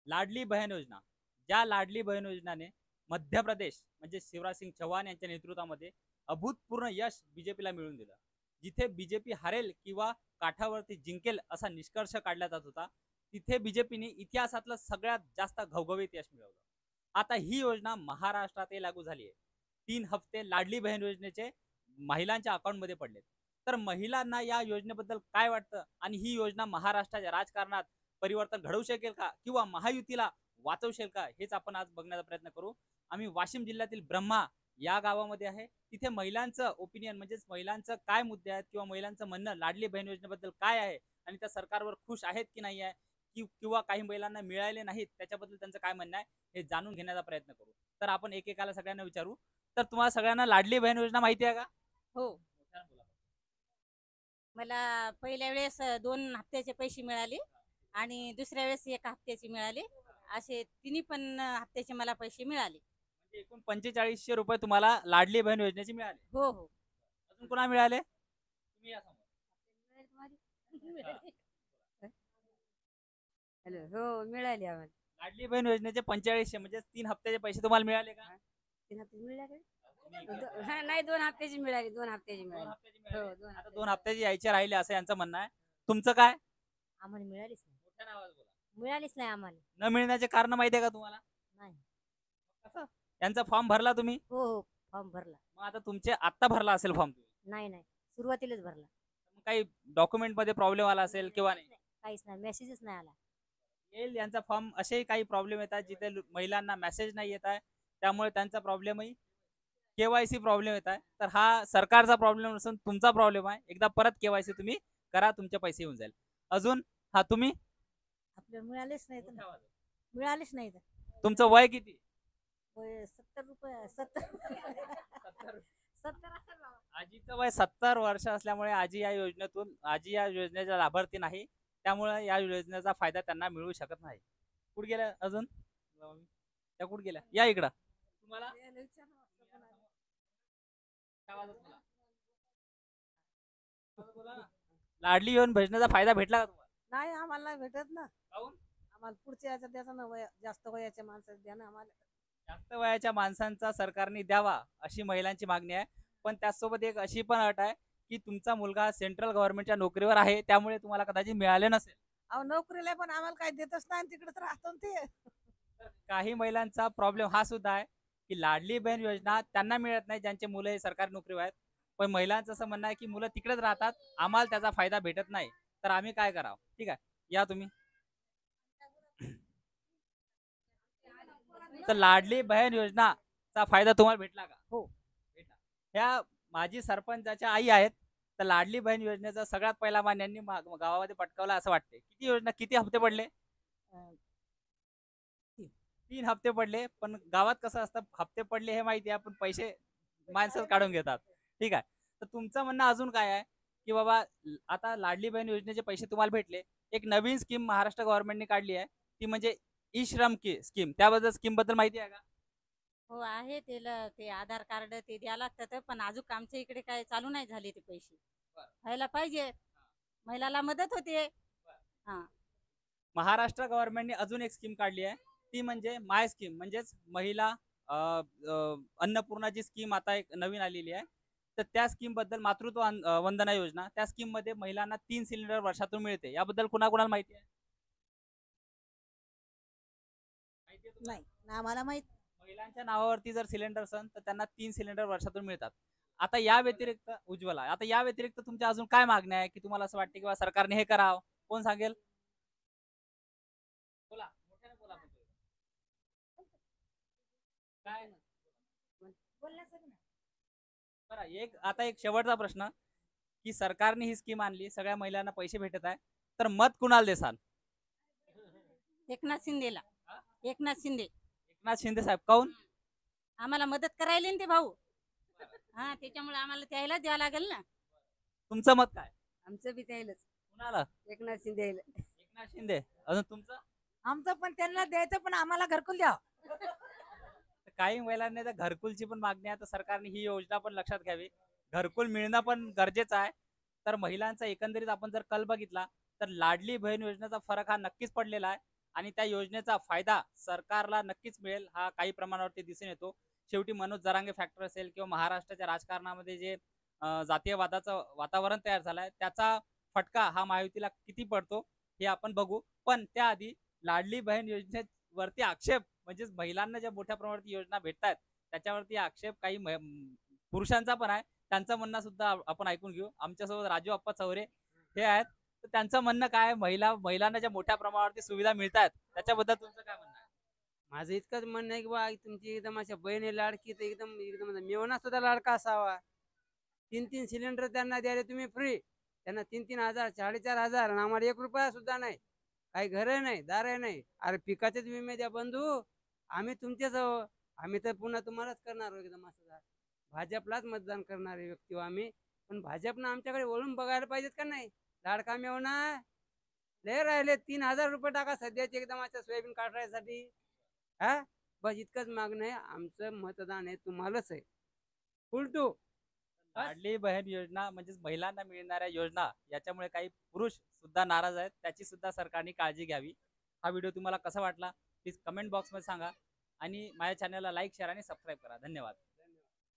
लाडली बहीण योजना. ज्या लाडली बहीण योजनाने मध्य प्रदेश म्हणजे शिवराज सिंग चौहान यांच्या नेतृत्वामध्ये अभूतपूर्व यश बीजेपीला मिळवून दिलं. जिथे बीजेपी हरेल किंवा काठावरती जिंकेल असा निष्कर्ष काढला जात होता, तिथे बीजेपीने इतिहासातलं सगळ्यात जास्त घवघवीत यश मिळवलं. आता ही योजना महाराष्ट्रातही लागू झाली आहे. 3 हफ्ते लाडली बहीण योजनेचे महिलांच्या अकाउंटमध्ये पडले. तर महिलांना या योजनेबद्दल काय वाटतं आणि ही योजना महाराष्ट्राच्या राजकारणात परिवर्तन घडवू शकेल का किंवा महायुतीला वाचवू शकेल का, हेच आपण आज बघण्याचा प्रयत्न करू. आम्ही वाशिम जिल्ह्यातील ब्रह्मा या गावामध्ये आहे. तिथे महिलांचं ओपिनियन म्हणजेच महिलांचं काय मुद्दे आहेत किंवा महिलांचं म्हणणं लाडली बहीण योजनेबद्दल काय आहे आणि त्या सरकारवर खुश आहेत की नाही आहे किंवा काही महिलांना मिळाले नाहीत त्याच्याबद्दल त्यांचं काय म्हणणं आहे हे जाणून घेण्याचा प्रयत्न करू. तर आपण एकेकाला सगळ्यांना विचारू. तर तुम्हाला सगळ्यांना लाडली बहीण योजना माहिती आहे का? हो. मला पहिल्या वेळेस 2 हप्त्याचे पैसे मिळाले आणि दुसऱ्या वेळेस 1 हप्त्याचे मिळाले. असे तिन्ही पण हप्त्याचे मला पैसे मिळाले. म्हणजे एकूण 4500 रुपये तुम्हाला लाडली बहीण योजनेचे मिळाले. हो, हो. अजून कुणा मिळाले? तुम्ही या समोर. हॅलो. हो, मिळाली आम्हाला. लाडली बहीण योजनेचे 4500 म्हणजे 3 हप्त्याचे पैसे तुम्हाला मिळाले का? 3 हप्ते मिळाले. नाही, 2 हप्त्याची मिळाली. 2 हप्त्याची दोन मिळाली. हप्त्याची मिळाली. हो, 2 आता हप्त्याची. 2 हप्त्याची यायचे राहिले असं यांचं म्हणणं आहे. तुमचं काय? आम्हाला मिळालीच नाही. मोठ्या नावात बोला. मिळालीच नाही आम्हाला. न मिळण्याचे कारण माहिती आहे का तुम्हाला? नाही. कसं? यांचा फॉर्म भरला तुम्ही? हो, हो. फॉर्म भरला. मग आता तुमचे आत्ता भरला असेल फॉर्म तुम्ही. नाही, नाही. सुरुवातीलाच भरला. मग काही डॉक्युमेंट मध्ये प्रॉब्लेम आला असेल किंवा नाही. काहीच नाही. मेसेजच नाही आला. येईल यांचा फॉर्म असे काही प्रॉब्लेम येतात जिथे महिलांना मेसेज नाही येत आहे त्यामुळे त्यांचा प्रॉब्लेमही केवायसी प्रॉब्लेम येत आहे. तर हा सरकारचा प्रॉब्लेम नसून तुमचा प्रॉब्लेम आहे. एकदा परत केवायसी तुम्ही करा, तुमचे पैसे येऊन जाईल. अजून हा तुम्ही आपल्याला मिळालेच नाही तर. मिळालेच नाही तर. तुमचं वय किती? होय, 70 रुपये. 70. 70 असेल बाबा. आजीचं वय 70 वर्ष असल्यामुळे आजी या योजनेच्या लाभार्थी नाही. त्यामुळे या योजनेचा फायदा त्यांना मिळू शकत नाही. कुठे गेल्या अजून? त्या कुठे गेल्या? या इकडं. तुम्हाला लाडली येऊन भजनाचा फायदा भेटला का तुम्हाला? नाही, आम्हाला नाही भेटत ना. काहून? आम्हाला पुढच्या याच्यात द्यायचं ना, जास्त वयाच्या माणसाला द्या ना आम्हाला. जास्त वयाच्या माणसांचा सरकारने द्यावा अशी महिलांची मागणी आहे. पण त्याचसोबत एक अशी पण अट आहे की तुमचा मुलगा सेंट्रल गव्हर्नमेंटच्या नोकरीवर आहे त्यामुळे तुम्हाला कदाचित मिळाले नसेल. अहो, नोकरीला पण आम्हाला काही देतच नाही, तिकडेच राहतो ना ते. तर काही महिलांचा प्रॉब्लेम हा सुद्धा आहे की लाडली बहीण योजना त्यांना मिळत नाही ज्यांचे मुलं हे सरकारी नोकरीवर आहेत. पण महिलांचं असं म्हणणं आहे की मुलं तिकडेच राहतात, आम्हाला त्याचा फायदा भेटत नाही, तर आम्ही काय करावं? ठीक आहे, या तुम्ही. तर लाडली बहीण योजनाचा फायदा तुम्हाला भेटला का? हो. भेटला. ह्या माजी सरपंचाच्या आई आहेत. तर लाडली बहीण योजनेचा सगळ्यात पहिला मान यांनी गावामध्ये पटकावला असं वाटते. किती हप्ते पडले? अं, 3 हप्ते पडले. पण गावात कसं असतं, हप्ते पडले हे माहिती आहे पण पैसे माणसंच काढून घेतात. ठीक आहे. तर तुमचं म्हणणं अजून काय आहे की बाबा आता लाडली बहीण योजनेचे पैसे तुम्हाला भेटले. एक नवीन स्कीम महाराष्ट्र गव्हर्नमेंटने काढली आहे, ती म्हणजे ई श्रम की स्कीम. त्याबद्दल स्कीम बद्दल माहिती आहे का? हो, आहे. ते आधार कार्ड ते द्यावं लागतं, पण अजून आमच्या इकडे काय चालू नाही झाले ते पैसे. बरं. व्हायला पाहिजे. महिलाला मदत होते. हा. महाराष्ट्र गव्हर्नमेंटने अजून एक स्कीम काढली आहे, ती म्हणजे माय स्कीम म्हणजेच महिला अन्नपूर्णाची स्कीम आता एक नवीन आलेली आहे. तर त्या स्कीम बद्दल मातृत्व वंदना योजना, त्या स्कीम मध्ये महिलांना 3 सिलेंडर वर्षातून मिळते. याबद्दल कुणाकुणाला माहिती आहे? माहिती आहे तुम्हाला? नाही ना, आम्हाला माहित. महिलांच्या नावावरती जर सिलेंडर असेल तर त्यांना 3 सिलेंडर वर्षातून मिळतात. आता या व्यतिरिक्त उज्ज्वला, आता या व्यतिरिक्त तुमच्या अजून काय मागण्या आहे की तुम्हाला असं वाटते की सरकारने हे करावं? कोण सांगेल? बोला, मोठ्याने बोला. काय? बरं, एक शेवटचा प्रश्न की सरकारने ही स्कीम आणली, सगळ्या महिलांना पैसे भेटत आहे, तर मत कुणाला देसाल? एकनाथ शिंदेला. हा? एकनाथ शिंदे. एकनाथ शिंदे साहेब. काऊन? आम्हाला मदत करायला ना ते भाऊ. हा, त्याच्यामुळे आम्हाला त्याला द्यावं लागेल ना. तुमचं मत काय? आमचं बी त्यालाच. कुणाला? एकनाथ शिंदे. एकनाथ शिंदे. अजून तुमचं? आमचं पण त्यांना द्यायचं, पण आम्हाला घरकुल द्या. तर काही महिलांनी तर घरकुलची पण मागणी आहे, तर सरकारने ही योजना पण लक्षात घ्यावी. घरकुल मिळणं पण गरजेचं आहे. तर महिलांचा एकंदरीत आपण जर कल बघितला तर लाडली बहीण योजनेचा फरक हा नक्कीच पडलेला आहे. आणि त्या योजनेचा फायदा सरकारला नक्कीच मिळेल हा काही प्रमाणावरती दिसून येतो. शेवटी मनोज जरांगे फॅक्टर असेल किंवा महाराष्ट्राच्या राजकारणामध्ये जे जातीयवादाचं वातावरण तयार झालंय त्याचा फटका हा महायुतीला किती पडतो हे आपण बघू. पण त्याआधी लाडली बहीण योजनेवरती आक्षेप म्हणजेच महिलांना ज्या मोठ्या प्रमाणात योजना भेटतायत त्याच्यावरती आक्षेप काही पुरुषांचा पण आहे. त्यांचं म्हणणं सुद्धा आपण ऐकून घेऊ. आमच्यासोबत राजू आप्पा चौरे हे आहेत. तर त्यांचं म्हणणं काय आहे? महिलांना ज्या मोठ्या प्रमाणावरती सुविधा मिळतात त्याच्याबद्दल तुमचं काय म्हणणं आहे? माझं इतकंच म्हणणं आहे की बा तुमची एकदम अशा बहिणी लाडकी तर एकदम एकदम मेवना सुद्धा लाडका असावा. 3-3 सिलेंडर त्यांना द्यायला तुम्ही फ्री. त्यांना 3-3 हजार 4,500 आणि आम्हाला 1 रुपया सुद्धा नाही. काही घर नाही दार नाही. अरे पिकाचेच विमे द्या बंधू. आम्ही तुमचेच आहो. आम्ही तर पुन्हा तुम्हालाच करणार आहोत एकदम असं. भाजपलाच मतदान करणारे व्यक्ती आहो आम्ही. पण भाजपनं आमच्याकडे वळून बघायला पाहिजेत का नाही. लाडका मेवना लय राहिले 3,000 रुपये टाका सध्याचे एकदम अशा सोयाबीन काढण्यासाठी. हा बस इतकंच मागणं आहे. आमचं मतदान आहे तुम्हालाच आहे. उलटू लाडली बहीण योजना म्हणजेच महिलांना मिळणाऱ्या योजना याच्यामुळे काही पुरुष सुद्धा नाराज आहेत. त्याची सुद्धा सरकारने काळजी घ्यावी. हा व्हिडिओ तुम्हाला कसा वाटला प्लीज कमेंट बॉक्समध्ये सांगा आणि माझ्या चॅनलला लाईक शेअर आणि सबस्क्राईब करा. धन्यवाद.